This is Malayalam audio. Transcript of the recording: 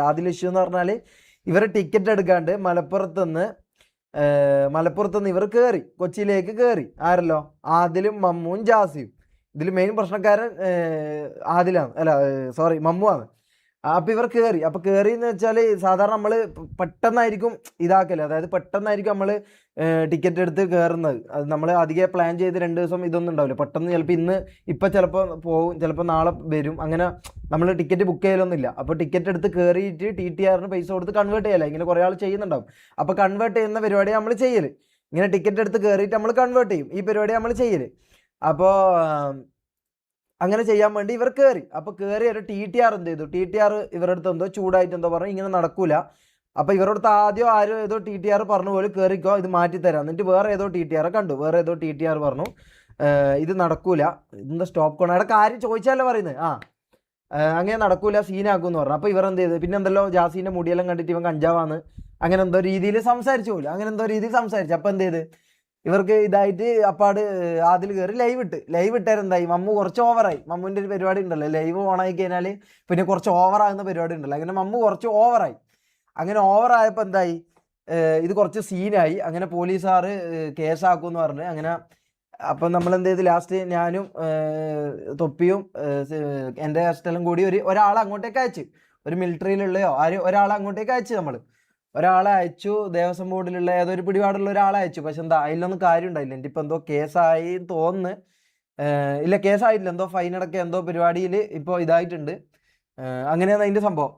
ആദിൽ ഇഷ്യൂ എന്ന് പറഞ്ഞാൽ ഇവർ ടിക്കറ്റ് എടുക്കാണ്ട് മലപ്പുറത്തുനിന്ന് ഇവർ കയറി, കൊച്ചിയിലേക്ക് കയറി. ആരല്ലോ? ആദിലും മമ്മുവും ജാസിയും. ഇതിൽ മെയിൻ പ്രശ്നക്കാരൻ ആദിലാണ്, അല്ല സോറി മമ്മുവാണ്. അപ്പം ഇവർ കയറി. അപ്പം കയറി എന്ന് വെച്ചാൽ സാധാരണ നമ്മൾ പെട്ടെന്നായിരിക്കും ഇതാക്കല്, അതായത് പെട്ടെന്നായിരിക്കും നമ്മൾ ടിക്കറ്റ് എടുത്ത് കയറുന്നത്. അത് നമ്മൾ അധികം പ്ലാൻ ചെയ്ത് 2 ദിവസം ഇതൊന്നും ഉണ്ടാവില്ല. പെട്ടെന്ന് ചിലപ്പോൾ ഇപ്പം ചിലപ്പോൾ പോകും, ചിലപ്പോൾ നാളെ വരും. അങ്ങനെ നമ്മൾ ടിക്കറ്റ് ബുക്ക് ചെയ്യലൊന്നുമില്ല. അപ്പോൾ ടിക്കറ്റ് എടുത്ത് കയറിയിട്ട് TTRന് പൈസ കൊടുത്ത് കൺവേർട്ട് ചെയ്യല. ഇങ്ങനെ കുറേ ആൾ ചെയ്യുന്നുണ്ടാവും. അപ്പോൾ കൺവേർട്ട് ചെയ്യുന്ന പരിപാടിയാണ് നമ്മൾ ചെയ്യൽ. ഇങ്ങനെ ടിക്കറ്റ് എടുത്ത് കയറിയിട്ട് നമ്മൾ കൺവേർട്ട് ചെയ്യും. ഈ പരിപാടി നമ്മൾ ചെയ്യൽ. അപ്പോൾ അങ്ങനെ ചെയ്യാൻ വേണ്ടി ഇവർ കയറി. അപ്പോൾ കയറി ഒരു TTR എന്ത് ചെയ്തു? TTR ഇവരുടെ അടുത്ത് എന്തോ ചൂടായിട്ട് എന്തോ പറഞ്ഞു, ഇങ്ങനെ നടക്കൂല. അപ്പോൾ ഇവരോടത്ത് ആദ്യം ആരും ഏതോ TTR പറഞ്ഞു പോലും കയറിക്കോ, ഇത് മാറ്റിത്തരാം. എന്നിട്ട് വേറെ ഏതോ TTR കണ്ടു. വേറെ ഏതോ TTR പറഞ്ഞു ഇത് നടക്കൂല, ഇതെന്താ സ്റ്റോപ്പ് കോൺ, അവിടെ കാര്യം ചോദിച്ചാലേ പറയുന്നത്. അങ്ങനെ നടക്കൂല, സീനാക്കും എന്ന് പറഞ്ഞു. അപ്പോൾ ഇവർ എന്ത് ചെയ്തു? പിന്നെ എന്തല്ലോ ജാസീൻ്റെ മുടിയെല്ലാം കണ്ടിട്ട് ഇവൻ കഞ്ചാവാന്ന് അങ്ങനെ എന്തോ രീതിയിൽ സംസാരിച്ചു പോലും. അങ്ങനെ എന്തോ രീതിയിൽ സംസാരിച്ചു. അപ്പോൾ എന്ത് ചെയ്ത്? ഇവർക്ക് ഇതായിട്ട് അപ്പാട് അതിൽ കയറി ലൈവ് ഇട്ടാരെന്തായി? മമ്മു കുറച്ച് ഓവറായി. മമ്മുവിൻ്റെ ഒരു പരിപാടി ഉണ്ടല്ലോ, ലൈവ് ഓണായി കഴിഞ്ഞാൽ പിന്നെ കുറച്ച് ഓവറാകുന്ന പരിപാടി ഉണ്ടല്ലോ. അങ്ങനെ മമ്മു കുറച്ച് ഓവറായി. അങ്ങനെ ഓവറായപ്പോൾ എന്തായി? ഇത് കുറച്ച് സീനായി. അങ്ങനെ പോലീസുകാർ കേസാക്കുമെന്ന് പറഞ്ഞ് അങ്ങനെ. അപ്പം നമ്മൾ എന്ത് ചെയ്ത്? ലാസ്റ്റ് ഞാനും തൊപ്പിയും എൻ്റെ ഹോസ്റ്റലും കൂടി ഒരാളെ അങ്ങോട്ടേക്ക് അയച്ചു. ഒരു മിലിറ്ററിയിലുള്ളയോ ഒരാളെ അങ്ങോട്ടേക്ക് അയച്ചു. ഒരാളെ അയച്ചു, ദേവസ്വം ബോർഡിലുള്ള ഏതൊരു പിടിപാടുള്ള ഒരാളെ അയച്ചു. പക്ഷെ എന്താ അതിലൊന്നും കാര്യം ഉണ്ടായില്ല. എൻ്റെ ഇപ്പം എന്തോ കേസായി തോന്നുന്നു. ഇല്ല, കേസായിട്ടില്ല. എന്തോ ഫൈൻ അടക്കം എന്തോ പരിപാടിയിൽ ഇപ്പോൾ ഇതായിട്ടുണ്ട്. അങ്ങനെയാണ് അതിൻ്റെ സംഭവം.